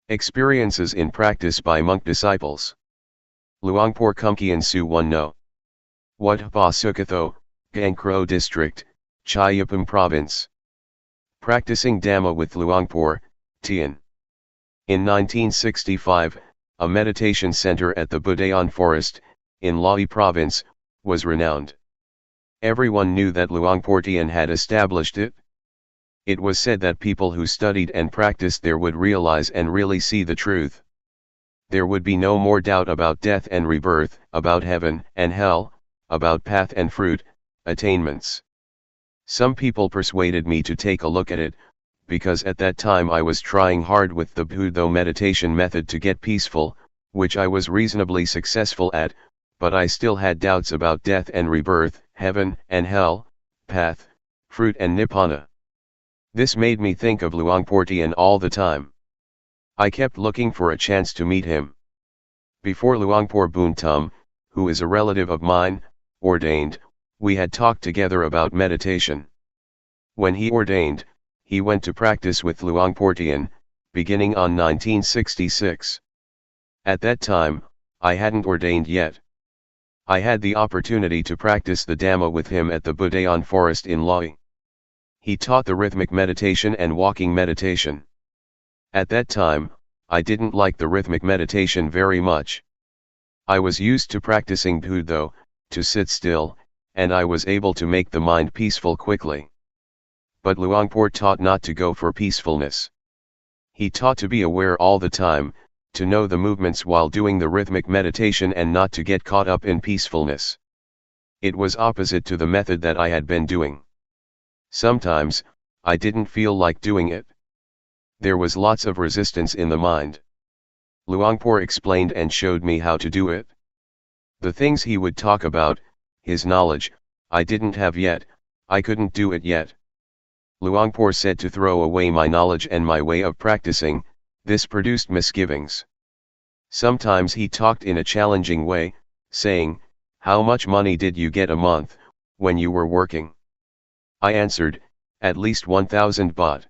Experiences in practice by monk disciples. Luangpor Teean Su 1 No. Wat Pa Sukatho, Gangkro District, Chayapam Province. Practicing Dhamma with Luangpor Teean. In 1965, a meditation center at the Budayan Forest, in Lae Province, was renowned. Everyone knew that Luangpor Teean had established it. It was said that people who studied and practiced there would realize and really see the truth. There would be no more doubt about death and rebirth, about heaven and hell, about path and fruit, attainments. Some people persuaded me to take a look at it, because at that time I was trying hard with the Buddha meditation method to get peaceful, which I was reasonably successful at, but I still had doubts about death and rebirth, heaven and hell, path, fruit and nibbana. This made me think of Luangpor Teean all the time. I kept looking for a chance to meet him. Before Luangpor Buntum, who is a relative of mine, ordained, we had talked together about meditation. When he ordained, he went to practice with Luangpor Teean, beginning on 1966. At that time, I hadn't ordained yet. I had the opportunity to practice the Dhamma with him at the Budayan Forest in Lae. He taught the rhythmic meditation and walking meditation. At that time, I didn't like the rhythmic meditation very much. I was used to practicing Buddha, to sit still, and I was able to make the mind peaceful quickly. But Luangpor taught not to go for peacefulness. He taught to be aware all the time, to know the movements while doing the rhythmic meditation and not to get caught up in peacefulness. It was opposite to the method that I had been doing. Sometimes, I didn't feel like doing it. There was lots of resistance in the mind. Luangpor explained and showed me how to do it. The things he would talk about, his knowledge, I didn't have yet, I couldn't do it yet. Luangpor said to throw away my knowledge and my way of practicing, this produced misgivings. Sometimes he talked in a challenging way, saying, "How much money did you get a month, when you were working?" I answered, "At least 1,000 baht."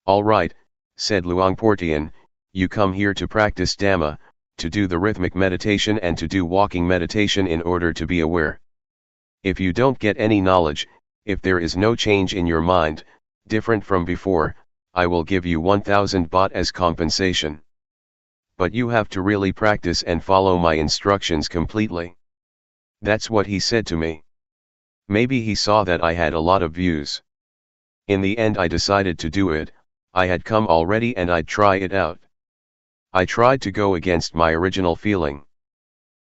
"All right," said Luangpor Teean, "you come here to practice Dhamma, to do the rhythmic meditation and to do walking meditation in order to be aware. If you don't get any knowledge, if there is no change in your mind, different from before, I will give you 1,000 baht as compensation. But you have to really practice and follow my instructions completely." That's what he said to me. Maybe he saw that I had a lot of views. In the end I decided to do it. I had come already and I'd try it out. I tried to go against my original feeling.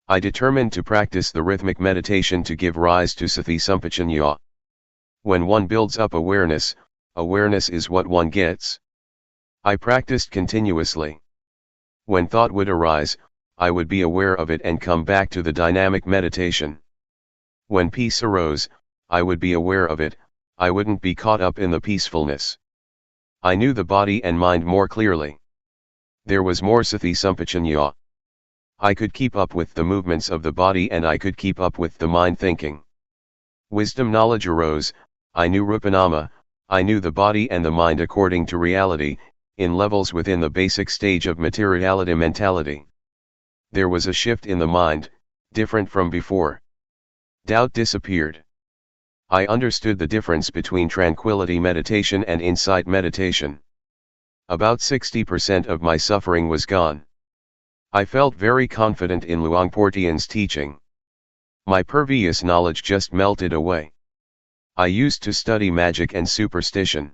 I determined to practice the rhythmic meditation to give rise to sati sampajanya. When one builds up awareness, awareness is what one gets. I practiced continuously. When thought would arise, I would be aware of it and come back to the dynamic meditation. When peace arose, I would be aware of it, I wouldn't be caught up in the peacefulness. I knew the body and mind more clearly. There was more sati sampajanya. I could keep up with the movements of the body and I could keep up with the mind thinking. Wisdom knowledge arose, I knew rupanama, I knew the body and the mind according to reality, in levels within the basic stage of materiality mentality. There was a shift in the mind, different from before. Doubt disappeared. I understood the difference between tranquility meditation and insight meditation. About 60% of my suffering was gone. I felt very confident in Luangpor Teean's teaching. My previous knowledge just melted away. I used to study magic and superstition.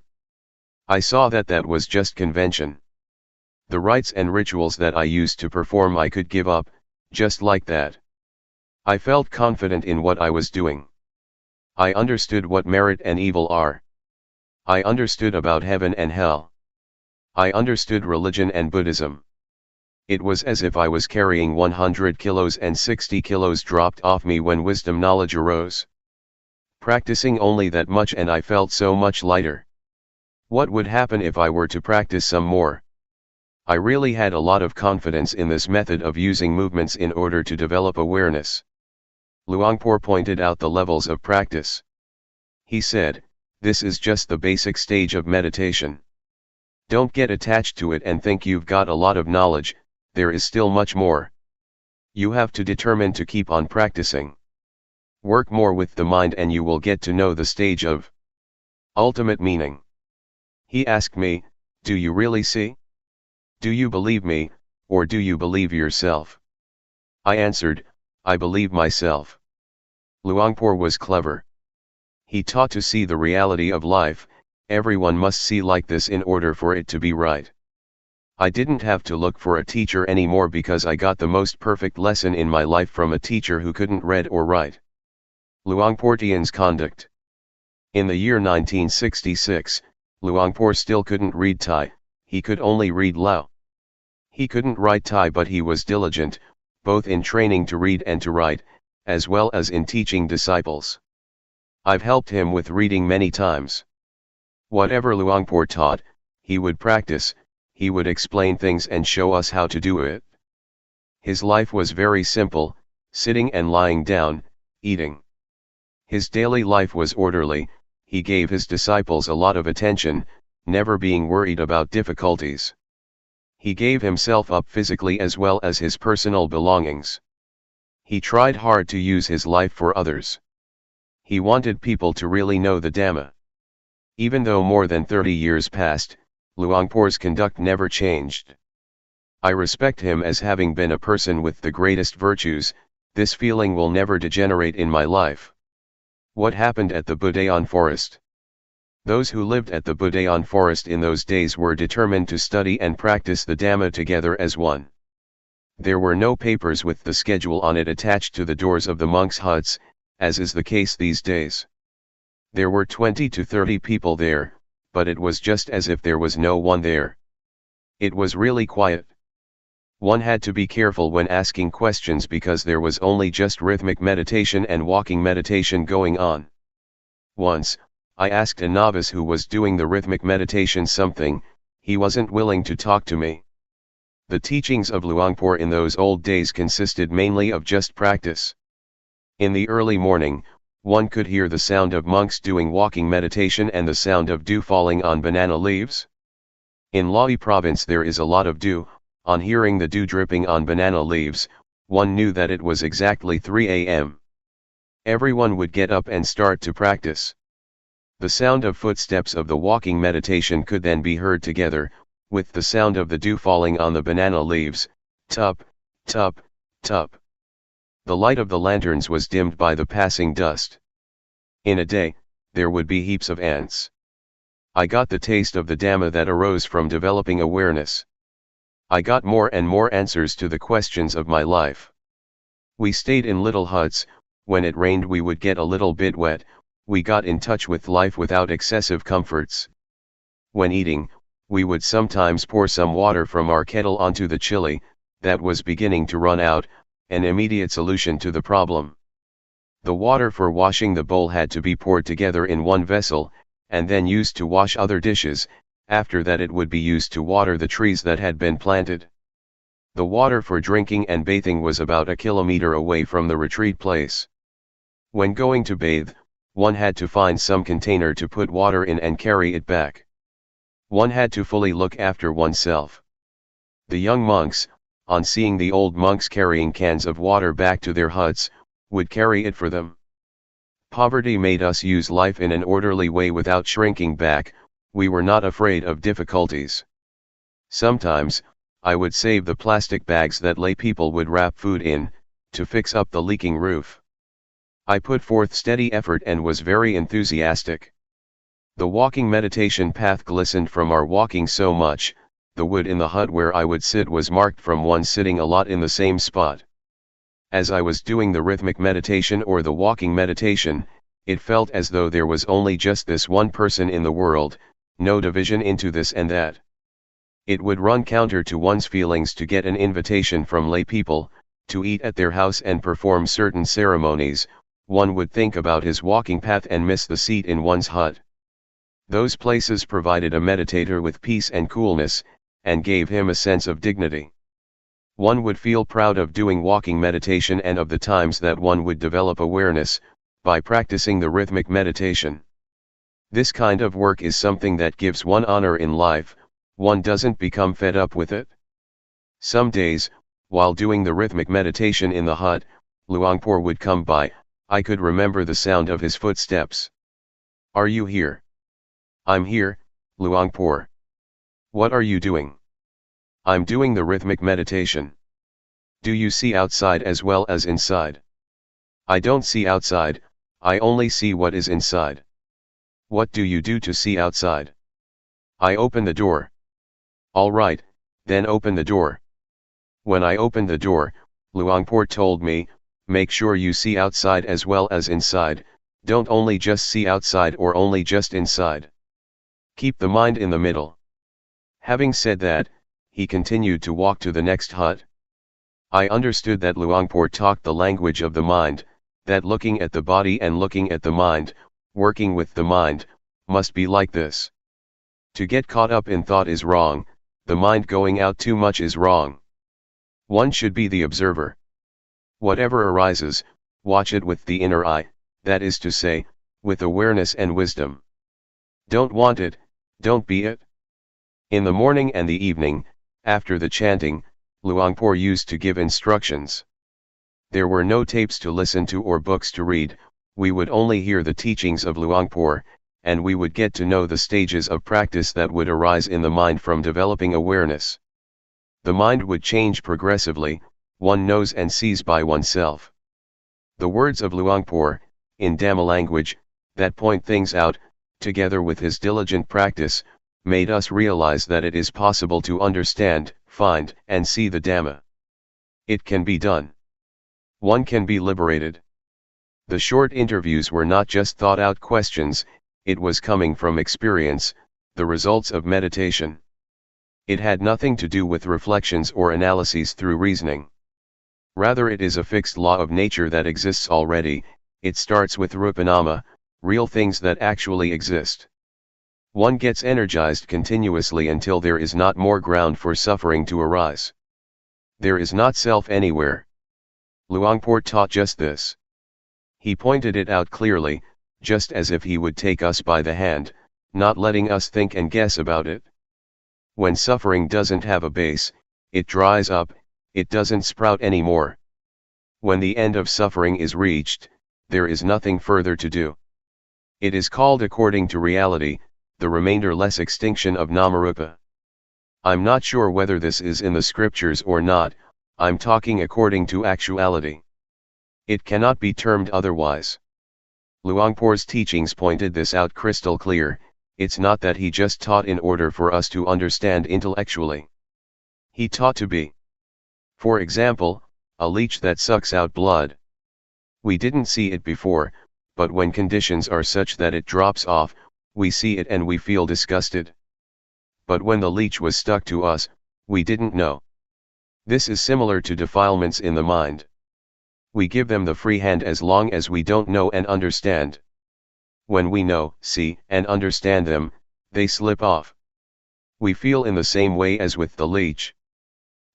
I saw that that was just convention. The rites and rituals that I used to perform I could give up, just like that. I felt confident in what I was doing. I understood what merit and evil are. I understood about heaven and hell. I understood religion and Buddhism. It was as if I was carrying 100 kilos and 60 kilos dropped off me when wisdom knowledge arose. Practicing only that much and I felt so much lighter. What would happen if I were to practice some more? I really had a lot of confidence in this method of using movements in order to develop awareness. Luangpor pointed out the levels of practice. He said, this is just the basic stage of meditation. Don't get attached to it and think you've got a lot of knowledge, there is still much more. You have to determine to keep on practicing. Work more with the mind and you will get to know the stage of ultimate meaning. He asked me, do you really see? Do you believe me, or do you believe yourself? I answered, I believe myself. Luangpor was clever. He taught to see the reality of life. Everyone must see like this in order for it to be right. I didn't have to look for a teacher anymore because I got the most perfect lesson in my life from a teacher who couldn't read or write. Luangpor Teean's conduct. In the year 1966, Luangpor still couldn't read Thai, he could only read Lao. He couldn't write Thai but he was diligent, both in training to read and to write, as well as in teaching disciples. I've helped him with reading many times. Whatever Luangpor taught, he would practice, he would explain things and show us how to do it. His life was very simple, sitting and lying down, eating. His daily life was orderly, he gave his disciples a lot of attention, never being worried about difficulties. He gave himself up physically as well as his personal belongings. He tried hard to use his life for others. He wanted people to really know the Dhamma. Even though more than 30 years passed, Luangpor's conduct never changed. I respect him as having been a person with the greatest virtues. This feeling will never degenerate in my life. What happened at the Budayan forest? Those who lived at the Budayan forest in those days were determined to study and practice the Dhamma together as one. There were no papers with the schedule on it attached to the doors of the monks' huts, as is the case these days. There were 20 to 30 people there, but it was just as if there was no one there. It was really quiet. One had to be careful when asking questions because there was only just rhythmic meditation and walking meditation going on. Once, I asked a novice who was doing the rhythmic meditation something, he wasn't willing to talk to me. The teachings of Luangpor in those old days consisted mainly of just practice. In the early morning, one could hear the sound of monks doing walking meditation and the sound of dew falling on banana leaves. In Lawi province there is a lot of dew. On hearing the dew dripping on banana leaves, one knew that it was exactly 3 a.m. Everyone would get up and start to practice. The sound of footsteps of the walking meditation could then be heard together, with the sound of the dew falling on the banana leaves, tup, tup, tup. The light of the lanterns was dimmed by the passing dust. In a day, there would be heaps of ants. I got the taste of the Dhamma that arose from developing awareness. I got more and more answers to the questions of my life. We stayed in little huts. When it rained we would get a little bit wet. We got in touch with life without excessive comforts. When eating, we would sometimes pour some water from our kettle onto the chili that was beginning to run out, an immediate solution to the problem. The water for washing the bowl had to be poured together in one vessel, and then used to wash other dishes. After that it would be used to water the trees that had been planted. The water for drinking and bathing was about a kilometer away from the retreat place. When going to bathe, one had to find some container to put water in and carry it back. One had to fully look after oneself. The young monks, on seeing the old monks carrying cans of water back to their huts, would carry it for them. Poverty made us use life in an orderly way without shrinking back. We were not afraid of difficulties. Sometimes, I would save the plastic bags that lay people would wrap food in, to fix up the leaking roof. I put forth steady effort and was very enthusiastic. The walking meditation path glistened from our walking so much. The wood in the hut where I would sit was marked from one sitting a lot in the same spot. As I was doing the rhythmic meditation or the walking meditation, it felt as though there was only just this one person in the world, no division into this and that. It would run counter to one's feelings to get an invitation from lay people, to eat at their house and perform certain ceremonies. One would think about his walking path and miss the seat in one's hut. Those places provided a meditator with peace and coolness, and gave him a sense of dignity. One would feel proud of doing walking meditation and of the times that one would develop awareness, by practicing the rhythmic meditation. This kind of work is something that gives one honor in life. One doesn't become fed up with it. Some days, while doing the rhythmic meditation in the hut, Luangpor would come by. I could remember the sound of his footsteps. "Are you here?" "I'm here, Luangpor." "What are you doing?" "I'm doing the rhythmic meditation." "Do you see outside as well as inside?" "I don't see outside, I only see what is inside." "What do you do to see outside?" "I open the door." "All right, then open the door." When I opened the door, Luangpor told me, "Make sure you see outside as well as inside, don't only just see outside or only just inside. Keep the mind in the middle." Having said that, he continued to walk to the next hut. I understood that Luangpor talked the language of the mind, that looking at the body and looking at the mind, working with the mind, must be like this. To get caught up in thought is wrong, the mind going out too much is wrong. One should be the observer. Whatever arises, watch it with the inner eye, that is to say, with awareness and wisdom. Don't want it, don't be it. In the morning and the evening, after the chanting, Luangpor used to give instructions. There were no tapes to listen to or books to read, we would only hear the teachings of Luangpor, and we would get to know the stages of practice that would arise in the mind from developing awareness. The mind would change progressively, one knows and sees by oneself. The words of Luangpor, in Dhamma language, that point things out, together with his diligent practice, made us realize that it is possible to understand, find, and see the Dhamma. It can be done. One can be liberated. The short interviews were not just thought-out questions, it was coming from experience, the results of meditation. It had nothing to do with reflections or analyses through reasoning. Rather, it is a fixed law of nature that exists already. It starts with rupanama, real things that actually exist. One gets energized continuously until there is not more ground for suffering to arise. There is not self anywhere. Luangpor taught just this. He pointed it out clearly, just as if he would take us by the hand, not letting us think and guess about it. When suffering doesn't have a base, it dries up, it doesn't sprout anymore. When the end of suffering is reached, there is nothing further to do. It is called according to reality, the remainder-less extinction of Namarupa. I'm not sure whether this is in the scriptures or not, I'm talking according to actuality. It cannot be termed otherwise. Luangpor's teachings pointed this out crystal clear. It's not that he just taught in order for us to understand intellectually. He taught to be. For example, a leech that sucks out blood. We didn't see it before, but when conditions are such that it drops off, we see it and we feel disgusted. But when the leech was stuck to us, we didn't know. This is similar to defilements in the mind. We give them the free hand as long as we don't know and understand. When we know, see, and understand them, they slip off. We feel in the same way as with the leech.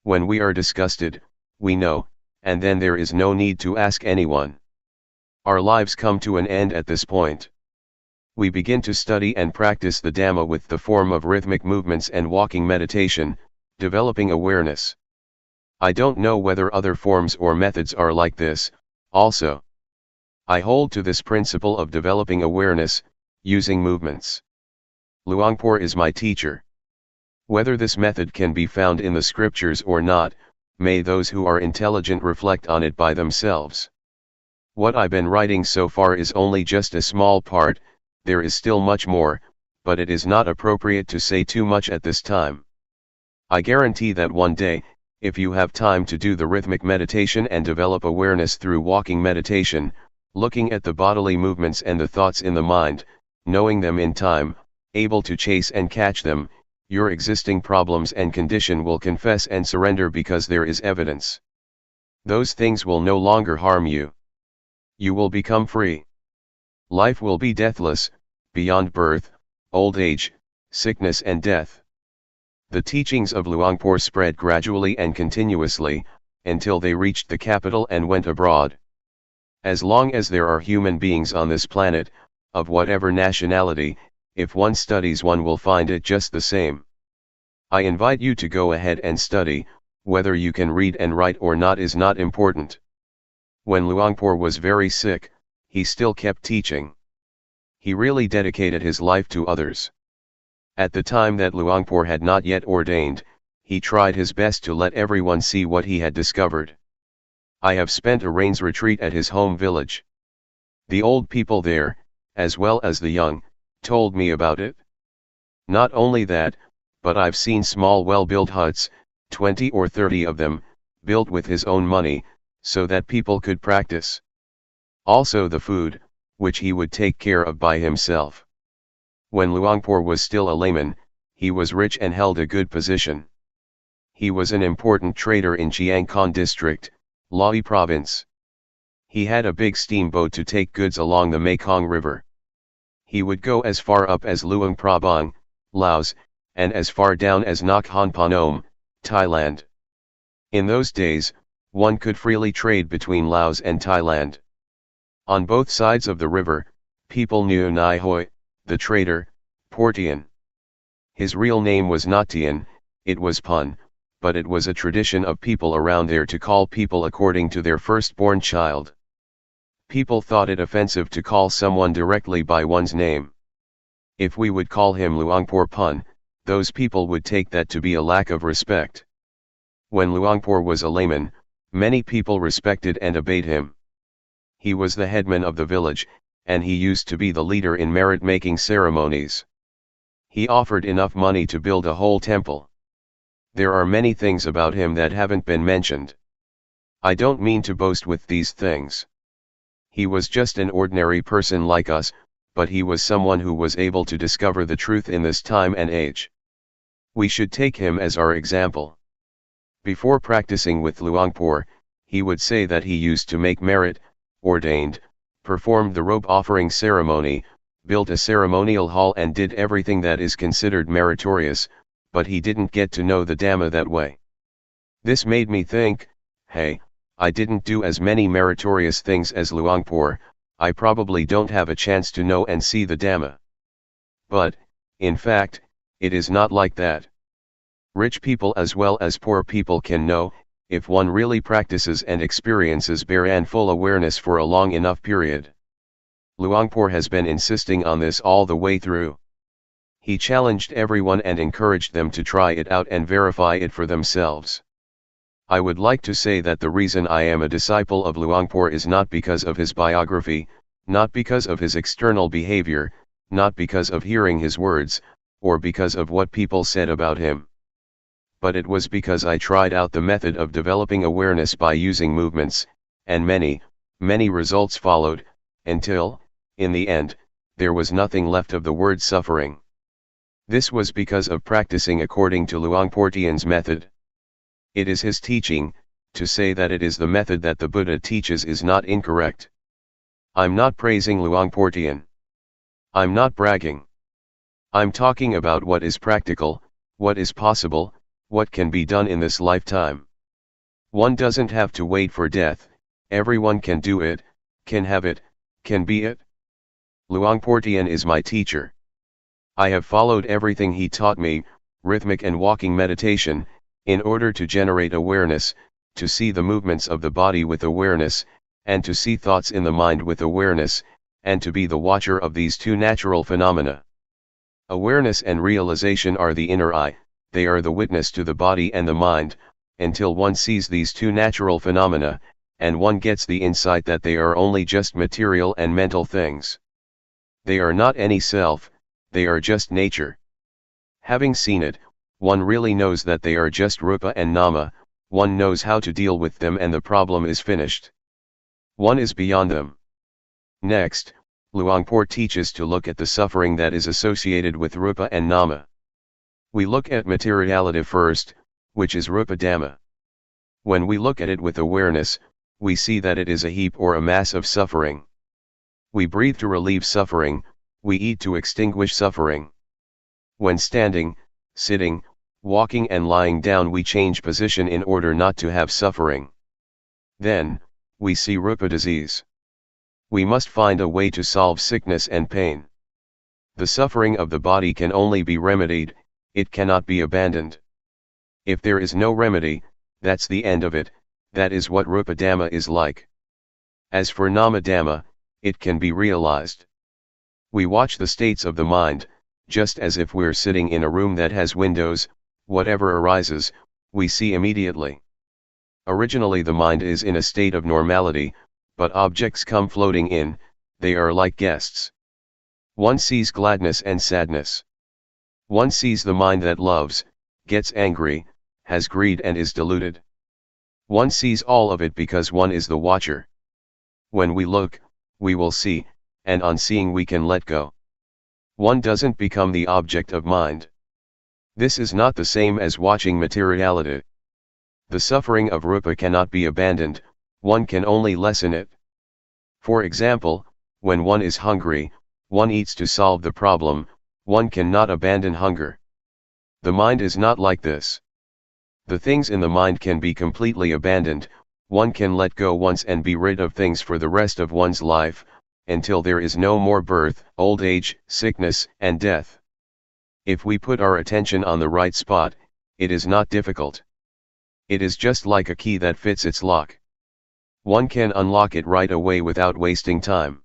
When we are disgusted, we know, and then there is no need to ask anyone. Our lives come to an end at this point. We begin to study and practice the Dhamma with the form of rhythmic movements and walking meditation, developing awareness. I don't know whether other forms or methods are like this, also. I hold to this principle of developing awareness, using movements. Luangpor is my teacher. Whether this method can be found in the scriptures or not, may those who are intelligent reflect on it by themselves. What I've been writing so far is only just a small part, there is still much more, but it is not appropriate to say too much at this time. I guarantee that one day, if you have time to do the rhythmic meditation and develop awareness through walking meditation, Looking at the bodily movements and the thoughts in the mind, knowing them in time, able to chase and catch them, your existing problems and condition will confess and surrender because there is evidence. Those things will no longer harm you. You will become free. Life will be deathless, beyond birth, old age, sickness and death. The teachings of Luangpor spread gradually and continuously, until they reached the capital and went abroad. As long as there are human beings on this planet, of whatever nationality, if one studies one will find it just the same. I invite you to go ahead and study, whether you can read and write or not is not important. When Luangpor was very sick, he still kept teaching. He really dedicated his life to others. At the time that Luangpor had not yet ordained, he tried his best to let everyone see what he had discovered. I have spent a rains retreat at his home village. The old people there, as well as the young, told me about it. Not only that, but I've seen small well-built huts, 20 or 30 of them, built with his own money, so that people could practice. Also the food, which he would take care of by himself. When Luangpor was still a layman, he was rich and held a good position. He was an important trader in Chiang Khon district, Laos province. He had a big steamboat to take goods along the Mekong River. He would go as far up as Luang Prabang, Laos, and as far down as Nakhon Phanom, Thailand. In those days, one could freely trade between Laos and Thailand. On both sides of the river, people knew Nai Hoi, the trader, Teean. His real name was not Teean, it was Pun, but it was a tradition of people around there to call people according to their firstborn child. People thought it offensive to call someone directly by one's name. If we would call him Luangpor Pun, those people would take that to be a lack of respect. When Luangpor was a layman, many people respected and obeyed him. He was the headman of the village, and he used to be the leader in merit-making ceremonies. He offered enough money to build a whole temple. There are many things about him that haven't been mentioned. I don't mean to boast with these things. He was just an ordinary person like us, but he was someone who was able to discover the truth in this time and age. We should take him as our example. Before practicing with Luangpor, he would say that he used to make merit, ordained, performed the robe offering ceremony, built a ceremonial hall and did everything that is considered meritorious, but he didn't get to know the Dhamma that way. This made me think, hey, I didn't do as many meritorious things as Luangpor, I probably don't have a chance to know and see the Dhamma. But, in fact, it is not like that. Rich people as well as poor people can know, if one really practices and experiences bare and full awareness for a long enough period. Luangpor has been insisting on this all the way through. He challenged everyone and encouraged them to try it out and verify it for themselves. I would like to say that the reason I am a disciple of Luangpor is not because of his biography, not because of his external behavior, not because of hearing his words, or because of what people said about him. But it was because I tried out the method of developing awareness by using movements, and many results followed, until, in the end, there was nothing left of the word suffering. This was because of practicing according to Luangpor Teean's method. It is his teaching. To say that it is the method that the Buddha teaches is not incorrect. I'm not praising Luangpor Teean. I'm not bragging. I'm talking about what is practical, what is possible, what can be done in this lifetime. One doesn't have to wait for death, everyone can do it, can have it, can be it. Luangpor Teean is my teacher. I have followed everything he taught me, rhythmic and walking meditation, in order to generate awareness, to see the movements of the body with awareness, and to see thoughts in the mind with awareness, and to be the watcher of these two natural phenomena. Awareness and realization are the inner eye, they are the witness to the body and the mind, until one sees these two natural phenomena, and one gets the insight that they are only just material and mental things. They are not any self, they are just nature. Having seen it, one really knows that they are just rupa and nama, one knows how to deal with them and the problem is finished. One is beyond them. Next, Luangpor teaches to look at the suffering that is associated with rupa and nama. We look at materiality first, which is rupa dhamma. When we look at it with awareness, we see that it is a heap or a mass of suffering. We breathe to relieve suffering, we eat to extinguish suffering. When standing, sitting, walking and lying down we change position in order not to have suffering. Then, we see rupa disease. We must find a way to solve sickness and pain. The suffering of the body can only be remedied, it cannot be abandoned. If there is no remedy, that's the end of it, that is what rupa dhamma is like. As for nama dhamma, it can be realized. We watch the states of the mind, just as if we're sitting in a room that has windows, whatever arises, we see immediately. Originally the mind is in a state of normality, but objects come floating in, they are like guests. One sees gladness and sadness. One sees the mind that loves, gets angry, has greed and is deluded. One sees all of it because one is the watcher. When we look, we will see, and on seeing we can let go. One doesn't become the object of mind. This is not the same as watching materiality. The suffering of rupa cannot be abandoned, one can only lessen it. For example, when one is hungry, one eats to solve the problem, one cannot abandon hunger. The mind is not like this. The things in the mind can be completely abandoned, one can let go once and be rid of things for the rest of one's life, until there is no more birth, old age, sickness, and death. If we put our attention on the right spot, it is not difficult. It is just like a key that fits its lock. One can unlock it right away without wasting time.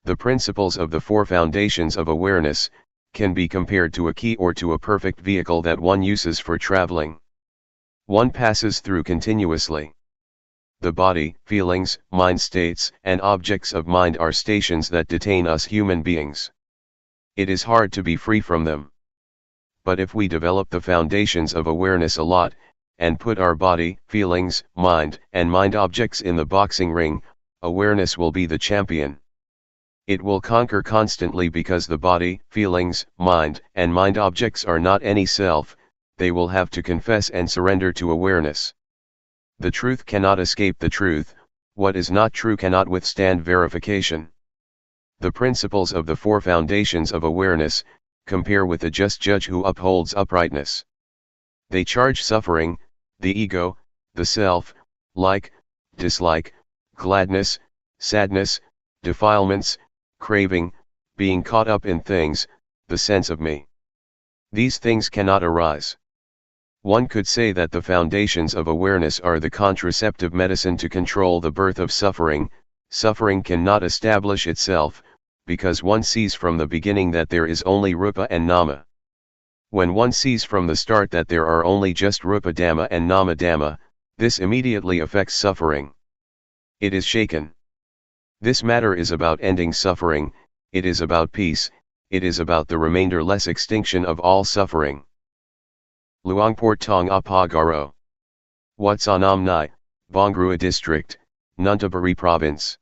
The principles of the four foundations of awareness can be compared to a key or to a perfect vehicle that one uses for traveling. One passes through continuously. The body, feelings, mind states, and objects of mind are stations that detain us human beings. It is hard to be free from them. But if we develop the foundations of awareness a lot, and put our body, feelings, mind, and mind objects in the boxing ring, awareness will be the champion. It will conquer constantly because the body, feelings, mind, and mind objects are not any self, they will have to confess and surrender to awareness. The truth cannot escape the truth, what is not true cannot withstand verification. The principles of the four foundations of awareness compare with a just judge who upholds uprightness. They charge suffering, the ego, the self, like, dislike, gladness, sadness, defilements, craving, being caught up in things, the sense of me. These things cannot arise. One could say that the foundations of awareness are the contraceptive medicine to control the birth of suffering. Suffering cannot establish itself, because one sees from the beginning that there is only rupa and nama. When one sees from the start that there are only just rupa dhamma and nama dhamma, this immediately affects suffering. It is shaken. This matter is about ending suffering, it is about peace, it is about the remainder-less extinction of all suffering. Luangpor Teean Apagaro. Watsanam Nai, Bongrua District, Nuntaburi Province.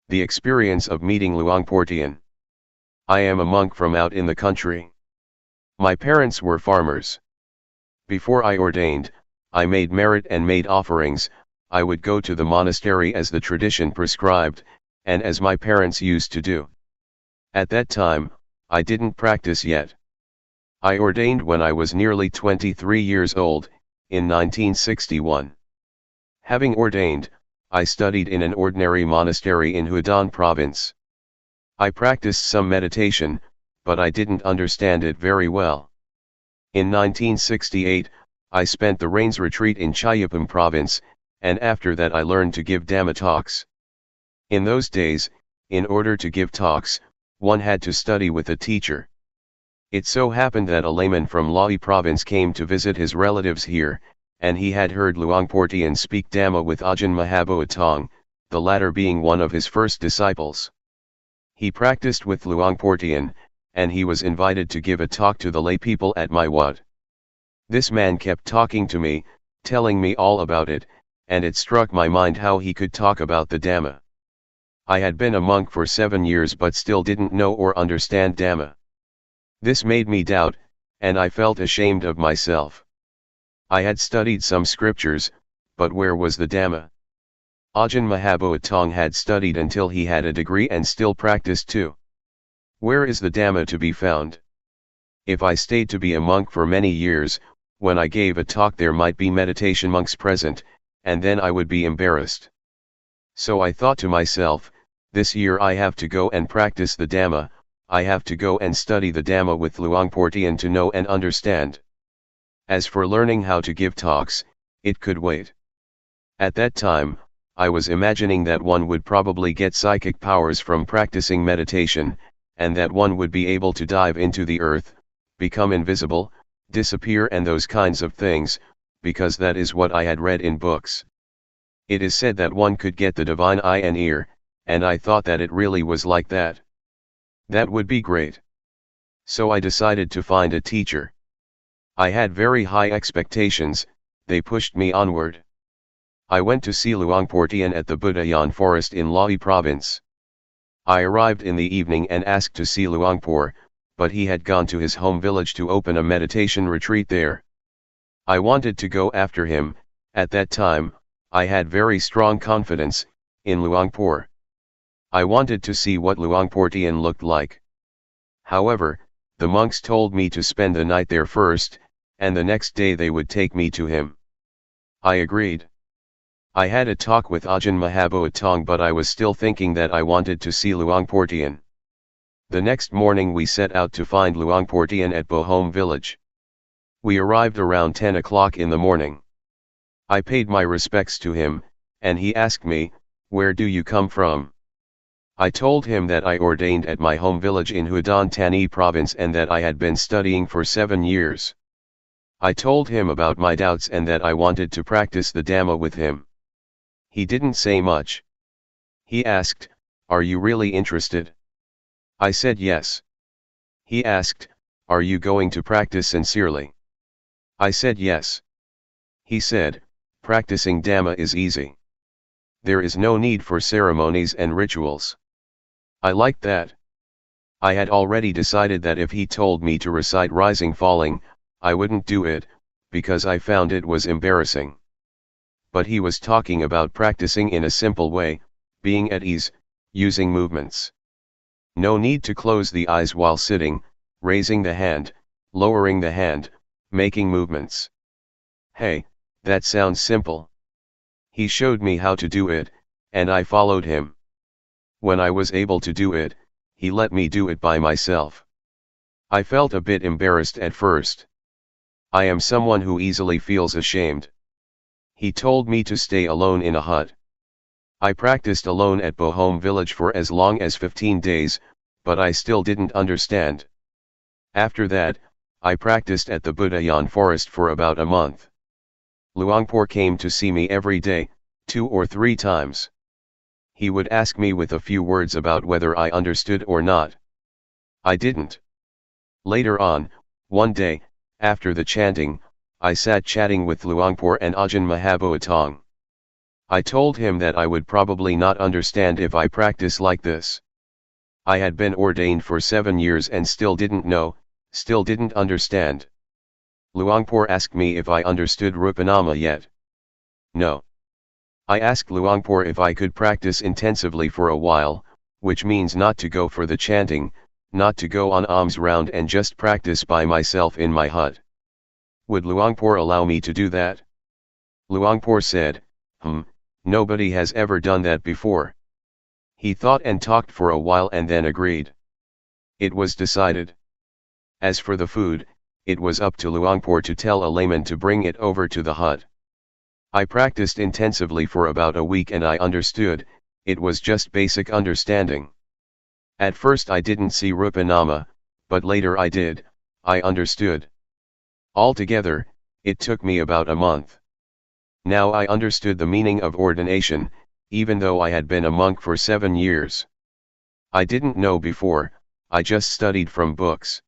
The experience of meeting Luangpor Teean. I am a monk from out in the country. My parents were farmers. Before I ordained, I made merit and made offerings. I would go to the monastery as the tradition prescribed, and as my parents used to do. At that time, I didn't practice yet. I ordained when I was nearly 23 years old, in 1961. Having ordained, I studied in an ordinary monastery in Hudan province. I practiced some meditation, but I didn't understand it very well. In 1968, I spent the Rains retreat in Chayapam province, and after that I learned to give Dhamma talks. In those days, in order to give talks, one had to study with a teacher. It so happened that a layman from Lahi province came to visit his relatives here, and he had heard Luangpor Teean speak Dhamma with Ajahn Mahaboatong, the latter being one of his first disciples. He practiced with Luangpor Teean, and he was invited to give a talk to the lay people at my wat. This man kept talking to me, telling me all about it, and it struck my mind how he could talk about the Dhamma. I had been a monk for 7 years but still didn't know or understand Dhamma. This made me doubt, and I felt ashamed of myself. I had studied some scriptures, but where was the Dhamma? Ajahn Mahabhotang had studied until he had a degree and still practiced too. Where is the Dhamma to be found? If I stayed to be a monk for many years, when I gave a talk there might be meditation monks present, and then I would be embarrassed. So I thought to myself, this year I have to go and practice the Dhamma, I have to go and study the Dhamma with Luangpor Teean to know and understand. As for learning how to give talks, it could wait. At that time, I was imagining that one would probably get psychic powers from practicing meditation, and that one would be able to dive into the earth, become invisible, disappear and those kinds of things, because that is what I had read in books. It is said that one could get the divine eye and ear, and I thought that it really was like that. That would be great. So I decided to find a teacher. I had very high expectations, they pushed me onward. I went to see Luangpor Teean at the Budayan forest in Lahi province. I arrived in the evening and asked to see Luangpor, but he had gone to his home village to open a meditation retreat there. I wanted to go after him. At that time, I had very strong confidence in Luangpor. I wanted to see what Luangpor Teean looked like. However, the monks told me to spend the night there first, and the next day they would take me to him. I agreed. I had a talk with Ajahn Mahabhotang but I was still thinking that I wanted to see Luangpor Teean. The next morning we set out to find Luangpor Teean at Bohom village. We arrived around 10 o'clock in the morning. I paid my respects to him, and he asked me, "Where do you come from?" I told him that I ordained at my home village in Udon Thani province and that I had been studying for 7 years. I told him about my doubts and that I wanted to practice the Dhamma with him. He didn't say much. He asked, "Are you really interested?" I said yes. He asked, "Are you going to practice sincerely?" I said yes. He said, "Practicing Dhamma is easy. There is no need for ceremonies and rituals." I liked that. I had already decided that if he told me to recite rising falling, I wouldn't do it, because I found it was embarrassing. But he was talking about practicing in a simple way, being at ease, using movements. No need to close the eyes while sitting, raising the hand, lowering the hand, making movements. Hey, that sounds simple. He showed me how to do it, and I followed him. When I was able to do it, he let me do it by myself. I felt a bit embarrassed at first. I am someone who easily feels ashamed. He told me to stay alone in a hut. I practiced alone at Bohom village for as long as 15 days, but I still didn't understand. After that, I practiced at the Budayan forest for about a month. Luangpor came to see me every day, 2 or 3 times. He would ask me with a few words about whether I understood or not. I didn't. Later on, one day, after the chanting, I sat chatting with Luangpor and Ajahn Mahabhotang. I told him that I would probably not understand if I practice like this. I had been ordained for 7 years and still didn't know, still didn't understand. Luangpor asked me if I understood Rupanama yet. No. I asked Luangpor if I could practice intensively for a while, which means not to go for the chanting, not to go on alms round and just practice by myself in my hut. Would Luangpor allow me to do that? Luangpor said, nobody has ever done that before. He thought and talked for a while and then agreed. It was decided. As for the food, it was up to Luangpor to tell a layman to bring it over to the hut. I practiced intensively for about a week and I understood, it was just basic understanding. At first I didn't see Rupanama, but later I did, I understood. Altogether, it took me about a month. Now I understood the meaning of ordination, even though I had been a monk for 7 years. I didn't know before, I just studied from books.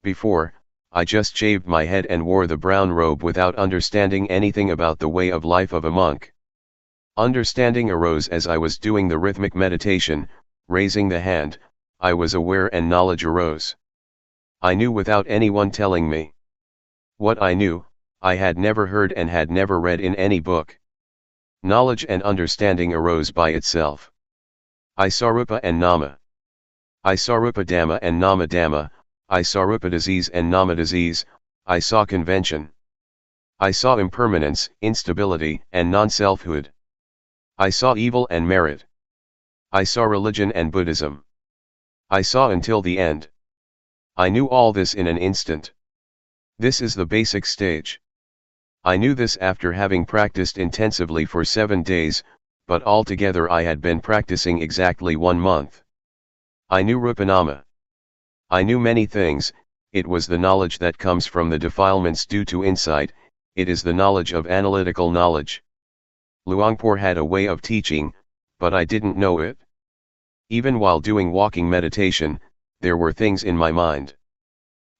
Before, I just shaved my head and wore the brown robe without understanding anything about the way of life of a monk. Understanding arose as I was doing the rhythmic meditation, raising the hand, I was aware and knowledge arose. I knew without anyone telling me. What I knew, I had never heard and had never read in any book. Knowledge and understanding arose by itself. I saw Rupa and Nama. I saw Rupa Dhamma and Nama Dhamma, I saw Rupa disease and Nama disease, I saw convention. I saw impermanence, instability, and non-selfhood. I saw evil and merit. I saw religion and Buddhism. I saw until the end. I knew all this in an instant. This is the basic stage. I knew this after having practiced intensively for 7 days, but altogether I had been practicing exactly 1 month. I knew Rupanama. I knew many things. It was the knowledge that comes from the defilements due to insight, it is the knowledge of analytical knowledge. Luangpor had a way of teaching, but I didn't know it. Even while doing walking meditation, there were things in my mind.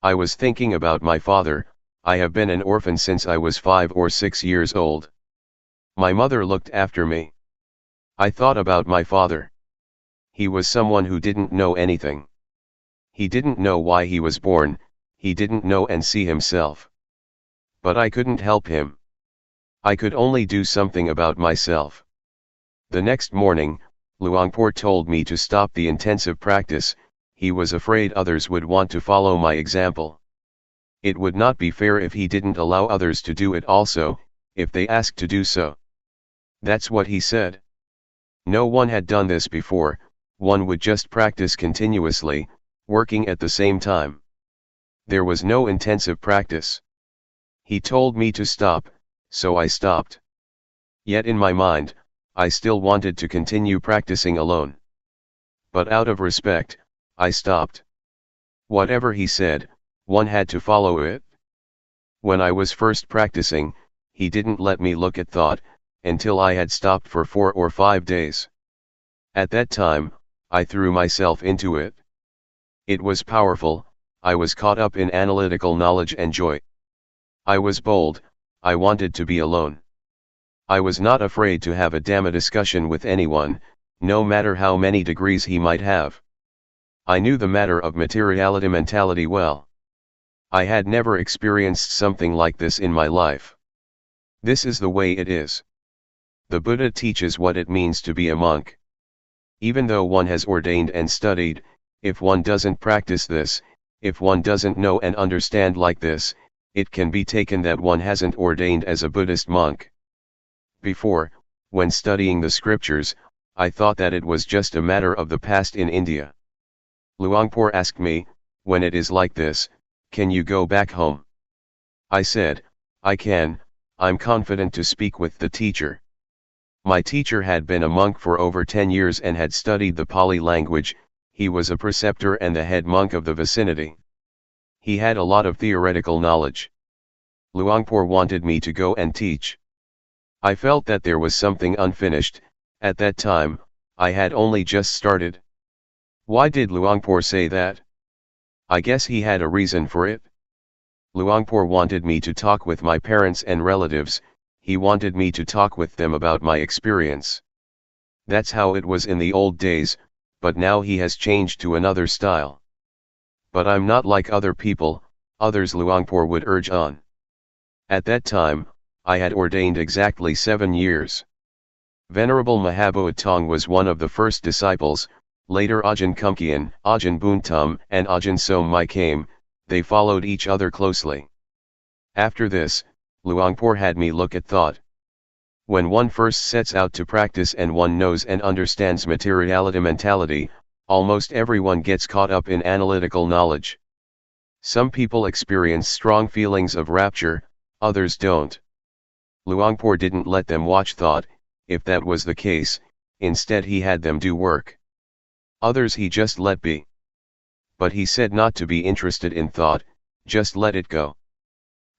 I was thinking about my father. I have been an orphan since I was 5 or 6 years old. My mother looked after me. I thought about my father. He was someone who didn't know anything. He didn't know why he was born, he didn't know and see himself. But I couldn't help him. I could only do something about myself. The next morning, Luangpor told me to stop the intensive practice. He was afraid others would want to follow my example. It would not be fair if he didn't allow others to do it also, if they asked to do so. That's what he said. No one had done this before, one would just practice continuously, working at the same time. There was no intensive practice. He told me to stop, so I stopped. Yet in my mind, I still wanted to continue practicing alone. But out of respect, I stopped. Whatever he said, one had to follow it. When I was first practicing, he didn't let me look at thought, until I had stopped for 4 or 5 days. At that time, I threw myself into it. It was powerful, I was caught up in analytical knowledge and joy. I was bold, I wanted to be alone. I was not afraid to have a Dhamma discussion with anyone, no matter how many degrees he might have. I knew the matter of materiality mentality well. I had never experienced something like this in my life. This is the way it is. The Buddha teaches what it means to be a monk. Even though one has ordained and studied, if one doesn't practice this, if one doesn't know and understand like this, it can be taken that one hasn't ordained as a Buddhist monk. Before, when studying the scriptures, I thought that it was just a matter of the past in India. Luangpor asked me, when it is like this, can you go back home? I said, I can, I'm confident to speak with the teacher. My teacher had been a monk for over 10 years and had studied the Pali language, he was a preceptor and the head monk of the vicinity. He had a lot of theoretical knowledge. Luangpor wanted me to go and teach. I felt that there was something unfinished. At that time, I had only just started. Why did Luangpor say that? I guess he had a reason for it. Luangpor wanted me to talk with my parents and relatives, he wanted me to talk with them about my experience. That's how it was in the old days, but now he has changed to another style. But I'm not like other people, others Luangpor would urge on. At that time, I had ordained exactly 7 years. Venerable Mahabhuatong was one of the first disciples, later Ajahn Kumkian, Ajahn Buntum and Ajahn Somai came, they followed each other closely. After this, Luangpor had me look at thought. When one first sets out to practice and one knows and understands materiality mentality, almost everyone gets caught up in analytical knowledge. Some people experience strong feelings of rapture, others don't. Luangpor didn't let them watch thought, if that was the case, instead he had them do work. Others he just let be. But he said not to be interested in thought, just let it go.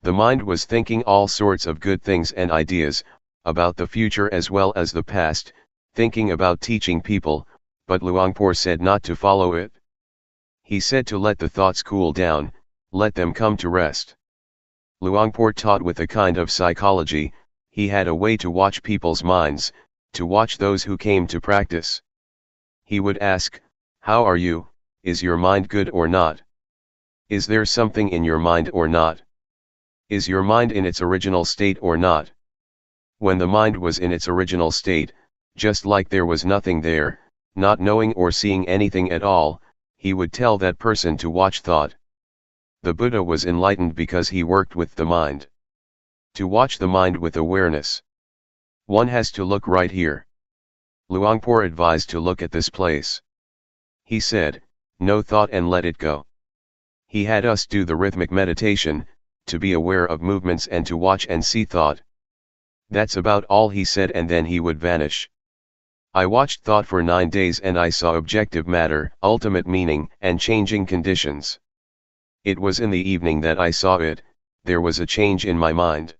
The mind was thinking all sorts of good things and ideas, about the future as well as the past, thinking about teaching people, but Luangpor said not to follow it. He said to let the thoughts cool down, let them come to rest. Luangpor taught with a kind of psychology, he had a way to watch people's minds, to watch those who came to practice. He would ask, "How are you? Is your mind good or not? Is there something in your mind or not? Is your mind in its original state or not?" When the mind was in its original state, just like there was nothing there, not knowing or seeing anything at all, he would tell that person to watch thought. The Buddha was enlightened because he worked with the mind. To watch the mind with awareness, one has to look right here. Luangpor advised to look at this place. He said, "No thought and let it go." He had us do the rhythmic meditation, to be aware of movements and to watch and see thought. That's about all he said, and then he would vanish. I watched thought for 9 days and I saw objective matter, ultimate meaning, and changing conditions. It was in the evening that I saw it. There was a change in my mind.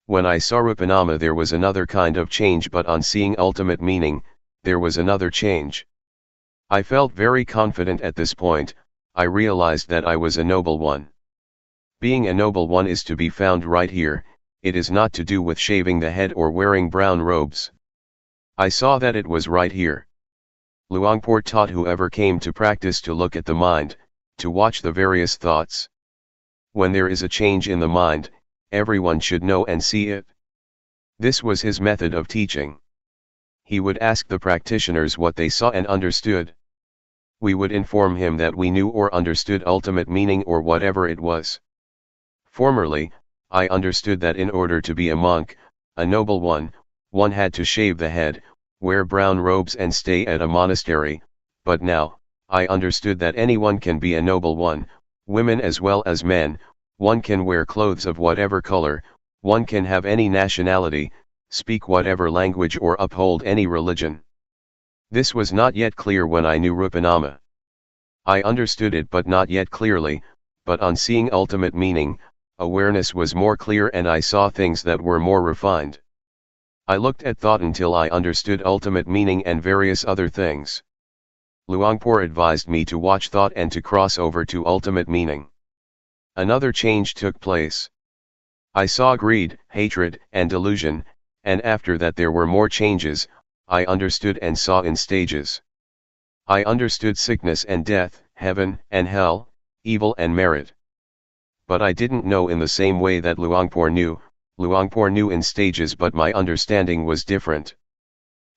When I saw Rupanama there was another kind of change, but on seeing ultimate meaning, there was another change. I felt very confident at this point. I realized that I was a noble one. Being a noble one is to be found right here. It is not to do with shaving the head or wearing brown robes. I saw that it was right here. Luangpor taught whoever came to practice to look at the mind, to watch the various thoughts. When there is a change in the mind, everyone should know and see it. This was his method of teaching. He would ask the practitioners what they saw and understood. We would inform him that we knew or understood ultimate meaning or whatever it was. Formerly, I understood that in order to be a monk, a noble one had to shave the head, wear brown robes and stay at a monastery, but now, I understood that anyone can be a noble one, women as well as men. One can wear clothes of whatever color, one can have any nationality, speak whatever language or uphold any religion. This was not yet clear when I knew Rupanama. I understood it but not yet clearly, but on seeing ultimate meaning, awareness was more clear and I saw things that were more refined. I looked at thought until I understood ultimate meaning and various other things. Luangpor advised me to watch thought and to cross over to ultimate meaning. Another change took place. I saw greed, hatred, and delusion, and after that there were more changes. I understood and saw in stages. I understood sickness and death, heaven and hell, evil and merit. But I didn't know in the same way that Luangpor knew. Luangpor knew in stages, but my understanding was different.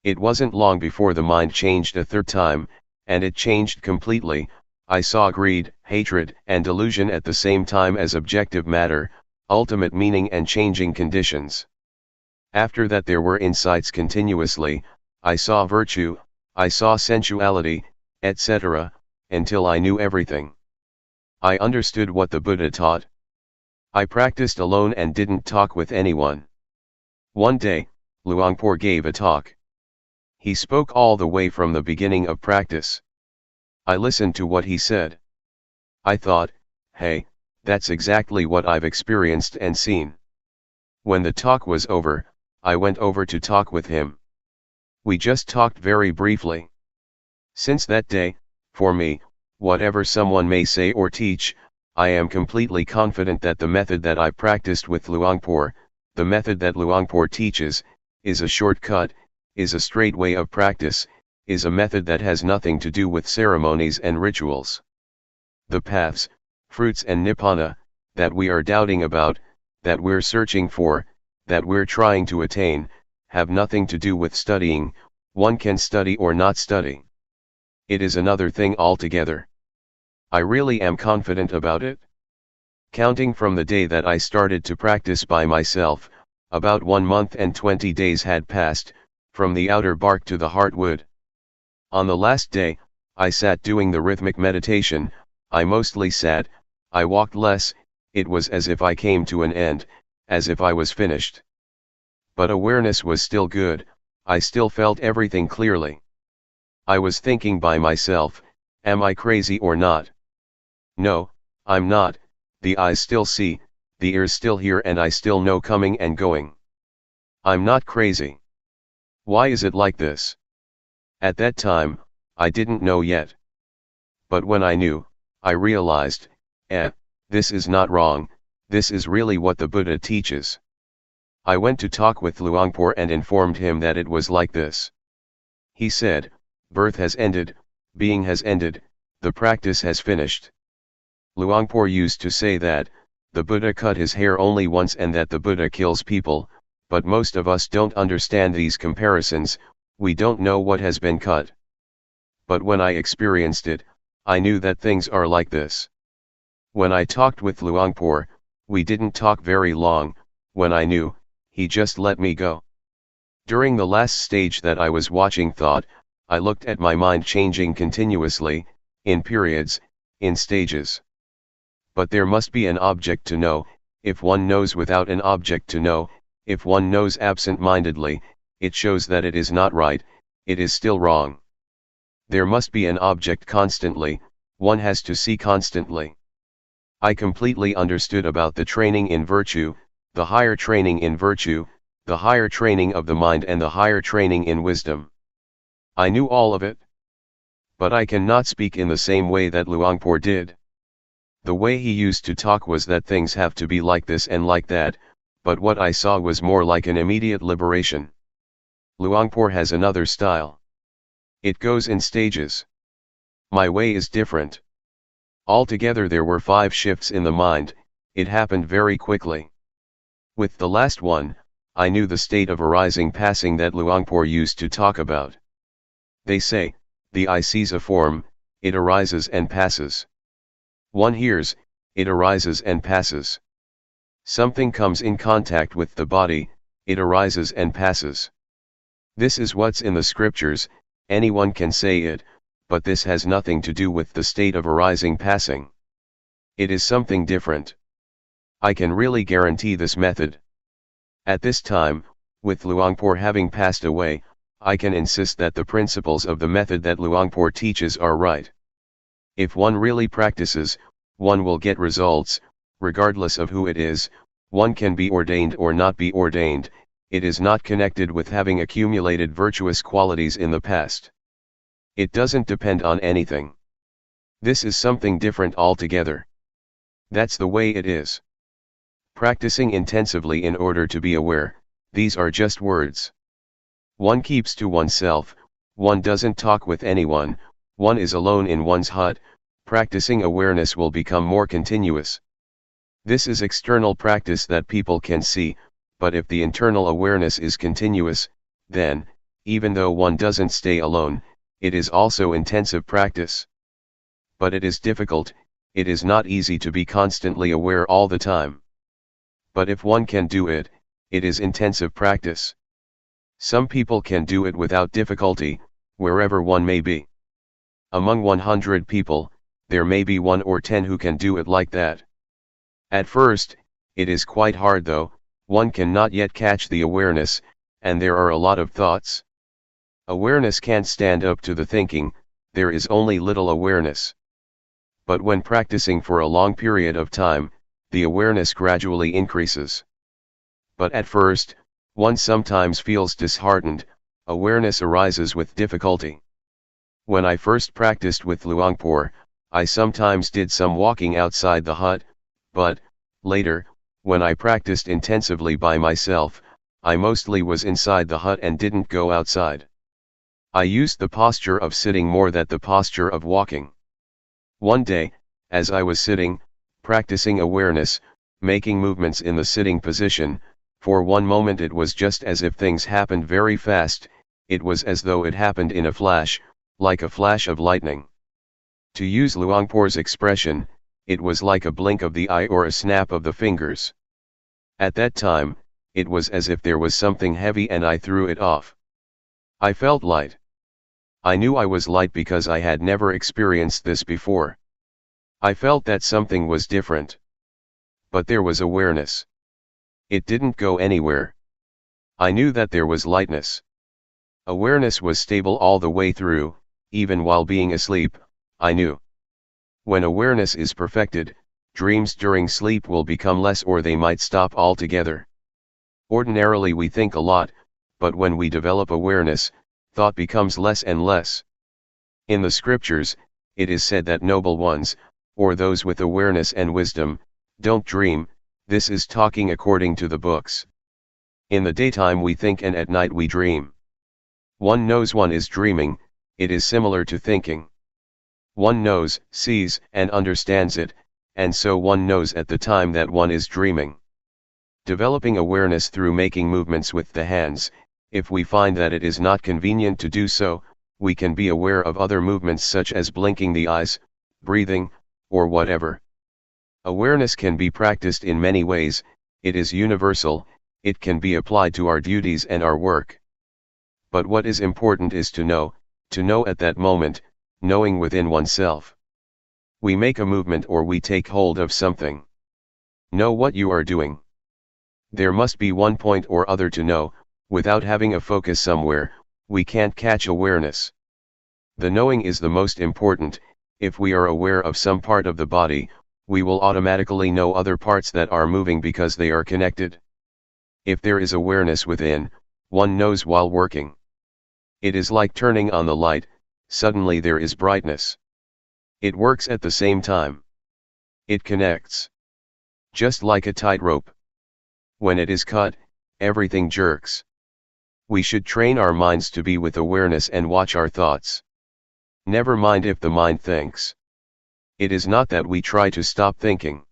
It wasn't long before the mind changed a third time, and it changed completely. I saw greed, hatred, and delusion at the same time as objective matter, ultimate meaning and changing conditions. After that there were insights continuously. I saw virtue, I saw sensuality, etc., until I knew everything. I understood what the Buddha taught. I practiced alone and didn't talk with anyone. One day, Luangpor gave a talk. He spoke all the way from the beginning of practice. I listened to what he said. I thought, hey, that's exactly what I've experienced and seen. When the talk was over, I went over to talk with him. We just talked very briefly. Since that day, for me, whatever someone may say or teach, I am completely confident that the method that I practiced with Luangpor, the method that Luangpor teaches, is a shortcut, is a straight way of practice, is a method that has nothing to do with ceremonies and rituals. The paths, fruits and nibbana, that we are doubting about, that we're searching for, that we're trying to attain, have nothing to do with studying. One can study or not study. It is another thing altogether. I really am confident about it. Counting from the day that I started to practice by myself, about 1 month and 20 days had passed, from the outer bark to the heartwood. On the last day, I sat doing the rhythmic meditation. I mostly sat, I walked less. It was as if I came to an end, as if I was finished. But awareness was still good. I still felt everything clearly. I was thinking by myself, am I crazy or not? No, I'm not. The eyes still see, the ears still hear, and I still know coming and going. I'm not crazy. Why is it like this? At that time, I didn't know yet. But when I knew, I realized, this is not wrong, this is really what the Buddha teaches. I went to talk with Luangpor and informed him that it was like this. He said, birth has ended, being has ended, the practice has finished. Luangpor used to say that, the Buddha cut his hair only once and that the Buddha kills people, but most of us don't understand these comparisons, we don't know what has been cut. But when I experienced it, I knew that things are like this. When I talked with Luangpor, we didn't talk very long, when I knew, he just let me go. During the last stage that I was watching thought, I looked at my mind changing continuously, in periods, in stages. But there must be an object to know, if one knows without an object to know, if one knows absent-mindedly, it shows that it is not right, it is still wrong. There must be an object constantly, one has to see constantly. I completely understood about the training in virtue, the higher training in virtue, the higher training of the mind and the higher training in wisdom. I knew all of it. But I cannot speak in the same way that Luangpor did. The way he used to talk was that things have to be like this and like that, but what I saw was more like an immediate liberation. Luangpor has another style. It goes in stages. My way is different. Altogether there were 5 shifts in the mind, it happened very quickly. With the last one, I knew the state of arising passing that Luangpor used to talk about. They say, the eye sees a form, it arises and passes. One hears, it arises and passes. Something comes in contact with the body, it arises and passes. This is what's in the scriptures, anyone can say it, but this has nothing to do with the state of arising passing. It is something different. I can really guarantee this method. At this time, with Luangpor having passed away, I can insist that the principles of the method that Luangpor teaches are right. If one really practices, one will get results, regardless of who it is, one can be ordained or not be ordained, it is not connected with having accumulated virtuous qualities in the past. It doesn't depend on anything. This is something different altogether. That's the way it is. Practicing intensively in order to be aware, these are just words. One keeps to oneself, one doesn't talk with anyone, one is alone in one's hut, practicing awareness will become more continuous. This is external practice that people can see, but if the internal awareness is continuous, then, even though one doesn't stay alone, it is also intensive practice. But it is difficult, it is not easy to be constantly aware all the time. But if one can do it, it is intensive practice. Some people can do it without difficulty, wherever one may be. Among 100 people, there may be 1 or 10 who can do it like that. At first, it is quite hard though, one cannot yet catch the awareness, and there are a lot of thoughts. Awareness can't stand up to the thinking, there is only little awareness. But when practicing for a long period of time, the awareness gradually increases. But at first, one sometimes feels disheartened, awareness arises with difficulty. When I first practiced with Luangpor, I sometimes did some walking outside the hut, but, later, when I practiced intensively by myself, I mostly was inside the hut and didn't go outside. I used the posture of sitting more than the posture of walking. One day, as I was sitting, practicing awareness, making movements in the sitting position, for one moment it was just as if things happened very fast, it was as though it happened in a flash, like a flash of lightning. To use Luangpor's expression, it was like a blink of the eye or a snap of the fingers. At that time, it was as if there was something heavy and I threw it off. I felt light. I knew I was light because I had never experienced this before. I felt that something was different. But there was awareness. It didn't go anywhere. I knew that there was lightness. Awareness was stable all the way through, even while being asleep, I knew. When awareness is perfected, dreams during sleep will become less or they might stop altogether. Ordinarily we think a lot, but when we develop awareness, thought becomes less and less. In the scriptures, it is said that noble ones, or those with awareness and wisdom, don't dream. This is talking according to the books. In the daytime we think and at night we dream. One knows one is dreaming, it is similar to thinking. One knows, sees, and understands it, and so one knows at the time that one is dreaming. Developing awareness through making movements with the hands, if we find that it is not convenient to do so, we can be aware of other movements such as blinking the eyes, breathing, or whatever. Awareness can be practiced in many ways, it is universal, it can be applied to our duties and our work. But what is important is to know at that moment, knowing within oneself. We make a movement or we take hold of something. Know what you are doing. There must be one point or other to know, without having a focus somewhere, we can't catch awareness. The knowing is the most important. If we are aware of some part of the body, we will automatically know other parts that are moving because they are connected. If there is awareness within, one knows while working. It is like turning on the light, suddenly there is brightness. It works at the same time. It connects. Just like a tightrope. When it is cut, everything jerks. We should train our minds to be with awareness and watch our thoughts. Never mind if the mind thinks. It is not that we try to stop thinking.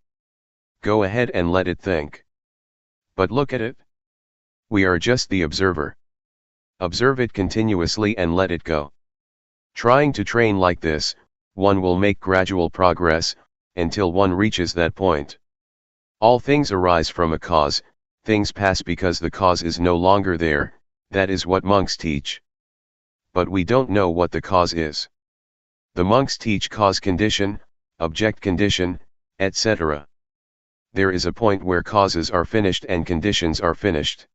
Go ahead and let it think. But look at it. We are just the observer. Observe it continuously and let it go. Trying to train like this, one will make gradual progress, until one reaches that point. All things arise from a cause, things pass because the cause is no longer there, that is what monks teach. But we don't know what the cause is. The monks teach cause condition, object condition, etc. There is a point where causes are finished and conditions are finished.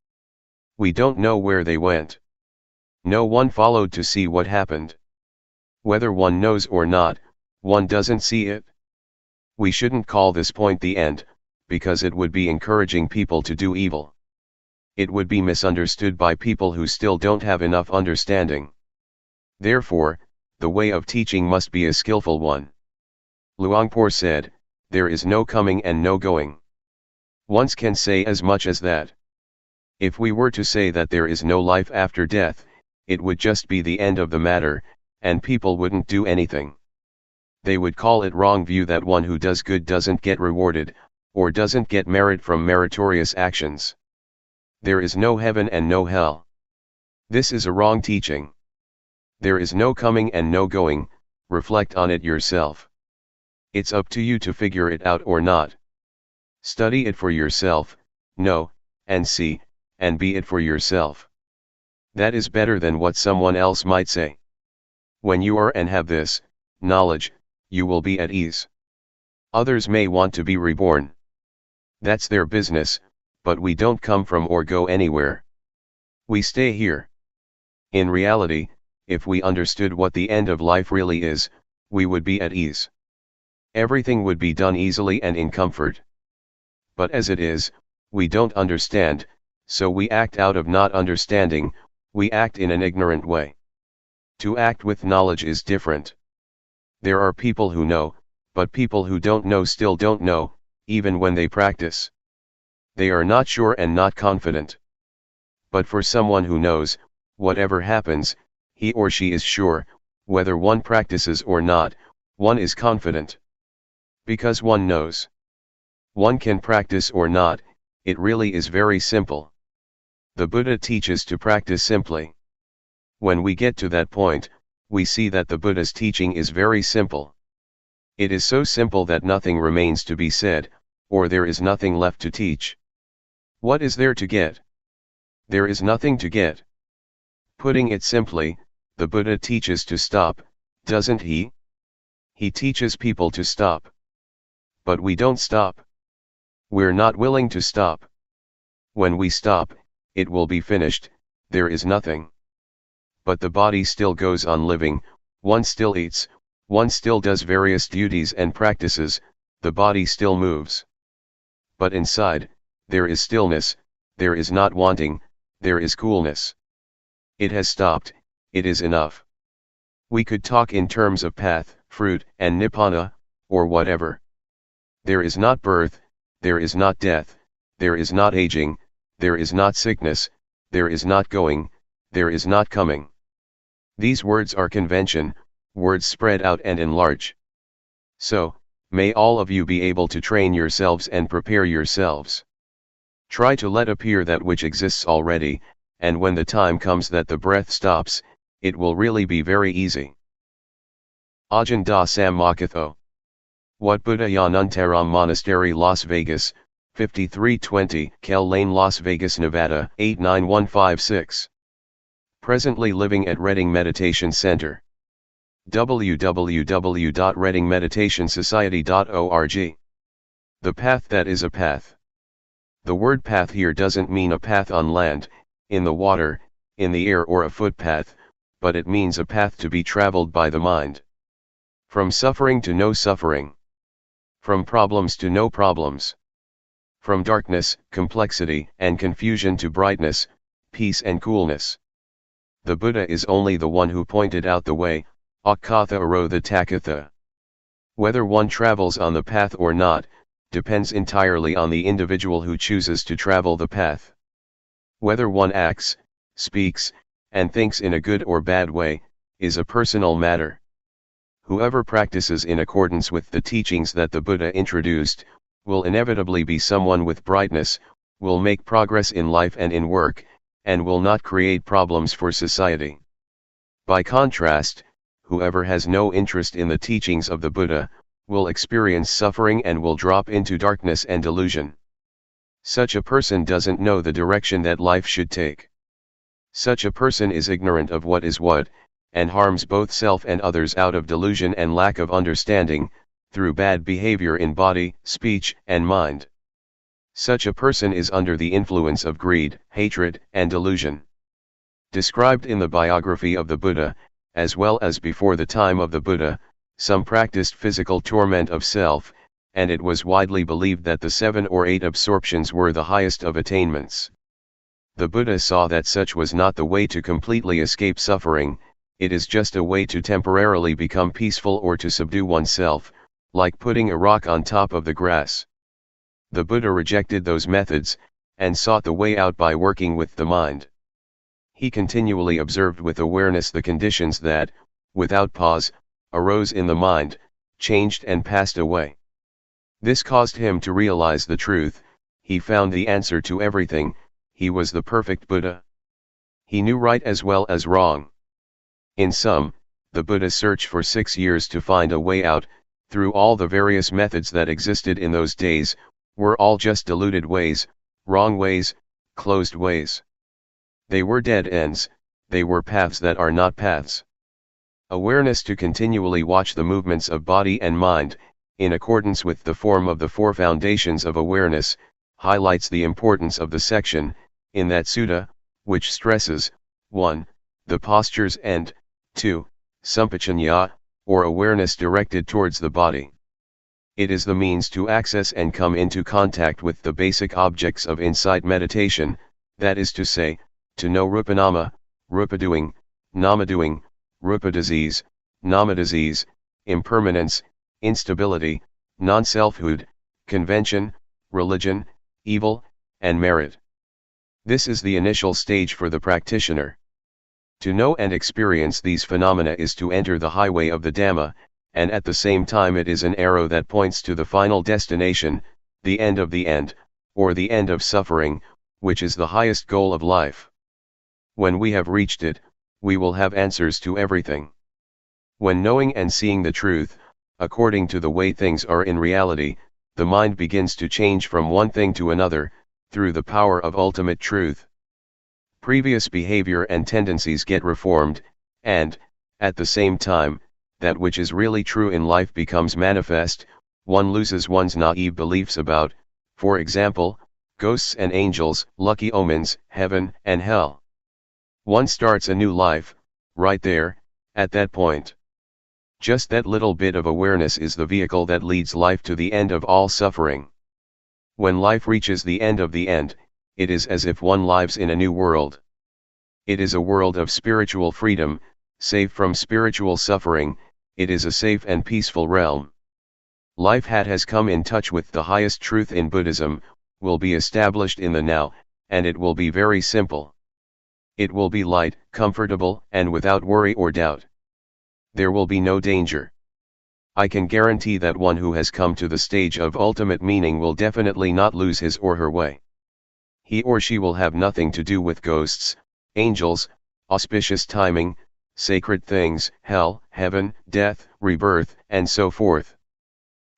We don't know where they went. No one followed to see what happened. Whether one knows or not, one doesn't see it. We shouldn't call this point the end, because it would be encouraging people to do evil. It would be misunderstood by people who still don't have enough understanding. Therefore, the way of teaching must be a skillful one. Luangpor said, "There is no coming and no going." One can say as much as that. If we were to say that there is no life after death, it would just be the end of the matter, and people wouldn't do anything. They would call it wrong view that one who does good doesn't get rewarded, or doesn't get merit from meritorious actions. There is no heaven and no hell. This is a wrong teaching. There is no coming and no going, reflect on it yourself. It's up to you to figure it out or not. Study it for yourself, know, and see, and be it for yourself. That is better than what someone else might say. When you are and have this knowledge, you will be at ease. Others may want to be reborn. That's their business, but we don't come from or go anywhere. We stay here. In reality, if we understood what the end of life really is, we would be at ease. Everything would be done easily and in comfort. But as it is, we don't understand, so we act out of not understanding, we act in an ignorant way. To act with knowledge is different. There are people who know, but people who don't know still don't know, even when they practice. They are not sure and not confident. But for someone who knows, whatever happens, he or she is sure, whether one practices or not, one is confident. Because one knows. One can practice or not, it really is very simple. The Buddha teaches to practice simply. When we get to that point, we see that the Buddha's teaching is very simple. It is so simple that nothing remains to be said, or there is nothing left to teach. What is there to get? There is nothing to get. Putting it simply, the Buddha teaches to stop, doesn't he? He teaches people to stop. But we don't stop. We're not willing to stop. When we stop, it will be finished, there is nothing. But the body still goes on living, one still eats, one still does various duties and practices, the body still moves. But inside, there is stillness, there is not wanting, there is coolness. It has stopped, it is enough. We could talk in terms of path, fruit, and nibbana, or whatever. There is not birth, there is not death, there is not aging, there is not sickness, there is not going, there is not coming. These words are convention, words spread out and enlarge. So, may all of you be able to train yourselves and prepare yourselves. Try to let appear that which exists already, and when the time comes that the breath stops, it will really be very easy. Ajahn Da Sam Makatho. Wat Buddha Yanuntaram Monastery, Las Vegas, 5320 Kell Lane, Las Vegas, Nevada, 89156. Presently living at Redding Meditation Center. www.reddingmeditationsociety.org. The path that is a path. The word path here doesn't mean a path on land, in the water, in the air, or a footpath, but it means a path to be traveled by the mind. From suffering to no suffering. From problems to no problems. From darkness, complexity, and confusion to brightness, peace and coolness. The Buddha is only the one who pointed out the way, Akatha Aro the Takatha. Whether one travels on the path or not, depends entirely on the individual who chooses to travel the path. Whether one acts, speaks, and thinks in a good or bad way, is a personal matter. Whoever practices in accordance with the teachings that the Buddha introduced, will inevitably be someone with brightness, will make progress in life and in work, and will not create problems for society. By contrast, whoever has no interest in the teachings of the Buddha, will experience suffering and will drop into darkness and delusion. Such a person doesn't know the direction that life should take. Such a person is ignorant of what is what, and harms both self and others out of delusion and lack of understanding, through bad behavior in body, speech, and mind. Such a person is under the influence of greed, hatred, and delusion. Described in the biography of the Buddha, as well as before the time of the Buddha, some practiced physical torment of self, and it was widely believed that the 7 or 8 absorptions were the highest of attainments. The Buddha saw that such was not the way to completely escape suffering, it is just a way to temporarily become peaceful or to subdue oneself, like putting a rock on top of the grass. The Buddha rejected those methods, and sought the way out by working with the mind. He continually observed with awareness the conditions that, without pause, arose in the mind, changed and passed away. This caused him to realize the truth, he found the answer to everything, he was the perfect Buddha. He knew right as well as wrong. In sum, the Buddha searched for 6 years to find a way out, through all the various methods that existed in those days, were all just deluded ways, wrong ways, closed ways. They were dead ends, they were paths that are not paths. Awareness to continually watch the movements of body and mind, in accordance with the form of the 4 foundations of awareness, highlights the importance of the section, in that sutta, which stresses, 1. The postures and, 2. Sampajanya, or awareness directed towards the body. It is the means to access and come into contact with the basic objects of insight meditation, that is to say, to know rupanama, rupa doing, nama doing, rupa disease, nama disease, impermanence, instability, non-selfhood, convention, religion, evil, and merit. This is the initial stage for the practitioner. To know and experience these phenomena is to enter the highway of the Dhamma, and at the same time it is an arrow that points to the final destination, the end of the end, or the end of suffering, which is the highest goal of life. When we have reached it, we will have answers to everything. When knowing and seeing the truth, according to the way things are in reality, the mind begins to change from one thing to another, through the power of ultimate truth. Previous behavior and tendencies get reformed, and, at the same time, that which is really true in life becomes manifest, one loses one's naive beliefs about, for example, ghosts and angels, lucky omens, heaven and hell. One starts a new life, right there, at that point. Just that little bit of awareness is the vehicle that leads life to the end of all suffering. When life reaches the end of the end, it is as if one lives in a new world. It is a world of spiritual freedom, safe from spiritual suffering, it is a safe and peaceful realm. Life that has come in touch with the highest truth in Buddhism, will be established in the now, and it will be very simple. It will be light, comfortable, and without worry or doubt. There will be no danger. I can guarantee that one who has come to the stage of ultimate meaning will definitely not lose his or her way. He or she will have nothing to do with ghosts, angels, auspicious timing, sacred things, hell, heaven, death, rebirth, and so forth.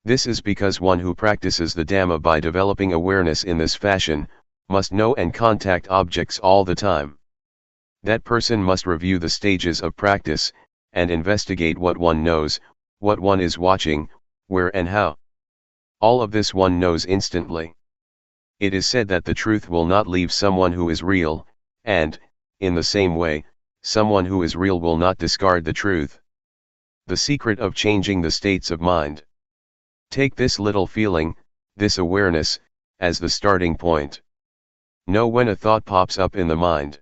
This is because one who practices the Dhamma by developing awareness in this fashion, must know and contact objects all the time. That person must review the stages of practice, and investigate what one knows, what one is watching, where and how. All of this one knows instantly. It is said that the truth will not leave someone who is real, and, in the same way, someone who is real will not discard the truth. The secret of changing the states of mind. Take this little feeling, this awareness, as the starting point. Know when a thought pops up in the mind.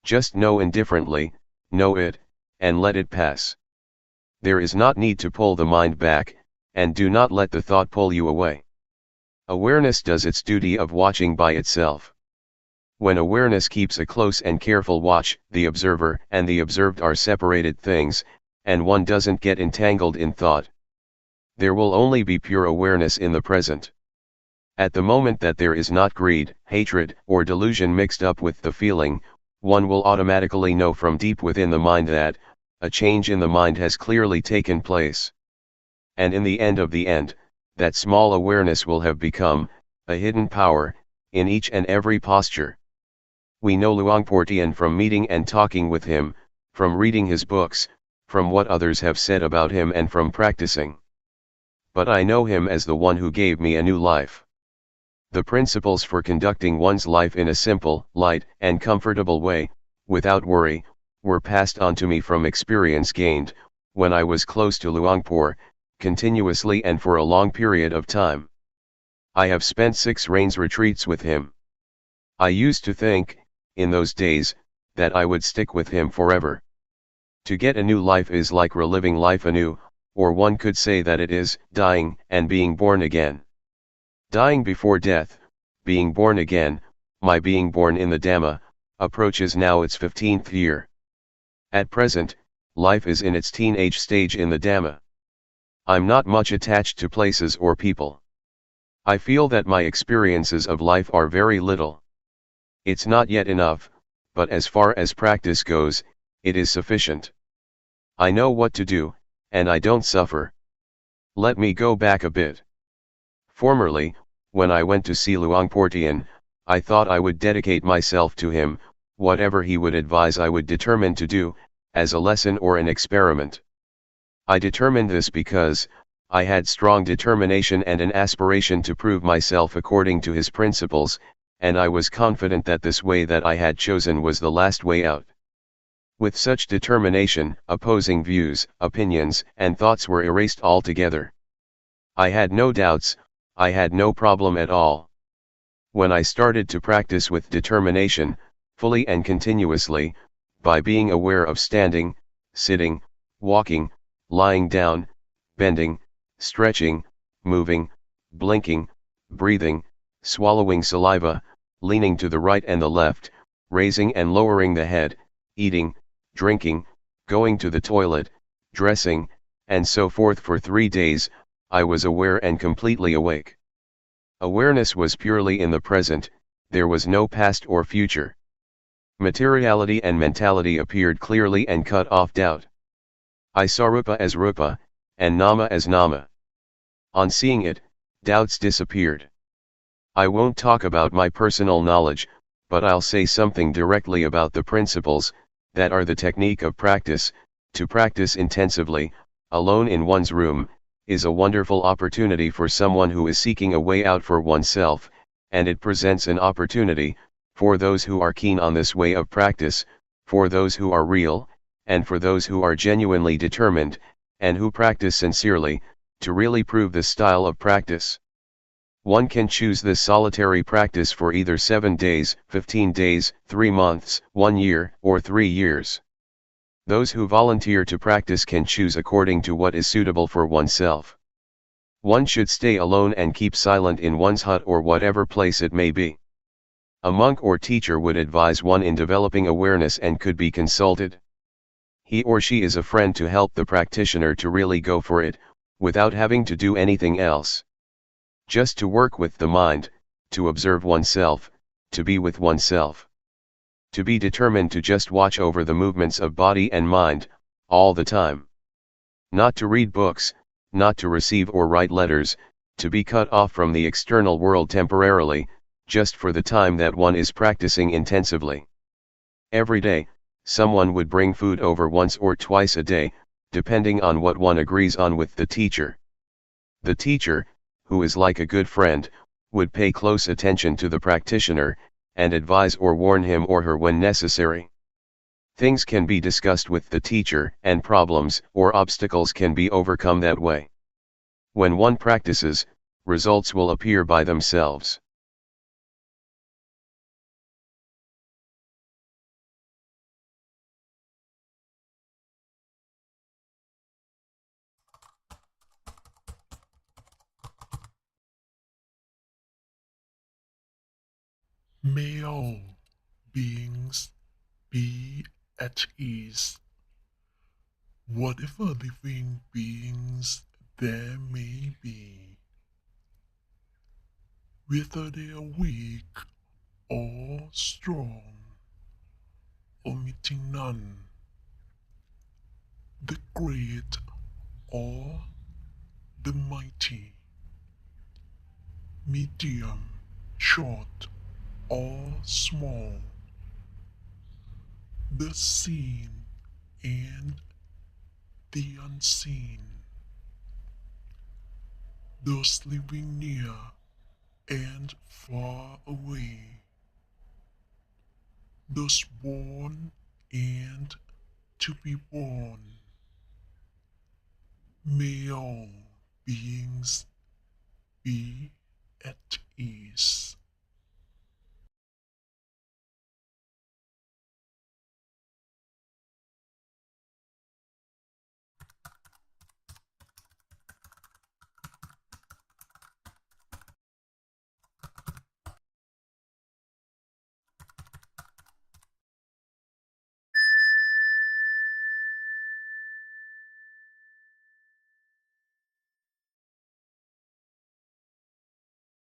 Just know indifferently, know it, and let it pass. There is not need to pull the mind back, and do not let the thought pull you away. Awareness does its duty of watching by itself. When awareness keeps a close and careful watch, the observer and the observed are separated things, and one doesn't get entangled in thought. There will only be pure awareness in the present. At the moment that there is not greed, hatred, or delusion mixed up with the feeling, one will automatically know from deep within the mind that a change in the mind has clearly taken place. And in the end, that small awareness will have become a hidden power in each and every posture. We know Luangpor Teean from meeting and talking with him, from reading his books, from what others have said about him, and from practicing. But I know him as the one who gave me a new life. The principles for conducting one's life in a simple, light, and comfortable way, without worry, were passed on to me from experience gained, when I was close to Luangpor, continuously and for a long period of time. I have spent 6 rains retreats with him. I used to think, in those days, that I would stick with him forever. To get a new life is like reliving life anew, or one could say that it is dying and being born again. Dying before death, being born again, my being born in the Dhamma, approaches now its 15th year. At present, life is in its teenage stage in the Dhamma. I'm not much attached to places or people. I feel that my experiences of life are very little. It's not yet enough, but as far as practice goes, it is sufficient. I know what to do, and I don't suffer. Let me go back a bit. Formerly, when I went to see Luangpor Teean, I thought I would dedicate myself to him, whatever he would advise I would determine to do, as a lesson or an experiment. I determined this because I had strong determination and an aspiration to prove myself according to his principles, and I was confident that this way that I had chosen was the last way out. With such determination, opposing views, opinions, and thoughts were erased altogether. I had no doubts, I had no problem at all. When I started to practice with determination, fully and continuously, by being aware of standing, sitting, walking, lying down, bending, stretching, moving, blinking, breathing, swallowing saliva, leaning to the right and the left, raising and lowering the head, eating, drinking, going to the toilet, dressing, and so forth for 3 days, I was aware and completely awake. Awareness was purely in the present, there was no past or future. Materiality and mentality appeared clearly and cut off doubt. I saw Rupa as Rupa, and Nama as Nama. On seeing it, doubts disappeared. I won't talk about my personal knowledge, but I'll say something directly about the principles, that are the technique of practice. To practice intensively, alone in one's room, is a wonderful opportunity for someone who is seeking a way out for oneself, and it presents an opportunity, for those who are keen on this way of practice, for those who are real, and for those who are genuinely determined, and who practice sincerely, to really prove this style of practice. One can choose this solitary practice for either 7 days, 15 days, 3 months, 1 year, or 3 years. Those who volunteer to practice can choose according to what is suitable for oneself. One should stay alone and keep silent in one's hut or whatever place it may be. A monk or teacher would advise one in developing awareness and could be consulted. He or she is a friend to help the practitioner to really go for it, without having to do anything else. Just to work with the mind, to observe oneself, to be with oneself. To be determined to just watch over the movements of body and mind, all the time. Not to read books, not to receive or write letters, to be cut off from the external world temporarily, just for the time that one is practicing intensively. Every day, someone would bring food over once or twice a day, depending on what one agrees on with the teacher. The teacher, who is like a good friend, would pay close attention to the practitioner, and advise or warn him or her when necessary. Things can be discussed with the teacher, and problems or obstacles can be overcome that way. When one practices, results will appear by themselves. May all beings be at ease. Whatever living beings there may be, whether they are weak or strong, omitting none, the great or the mighty, medium, short or small, the seen and the unseen, those living near and far away, those born and to be born. May all beings be at ease.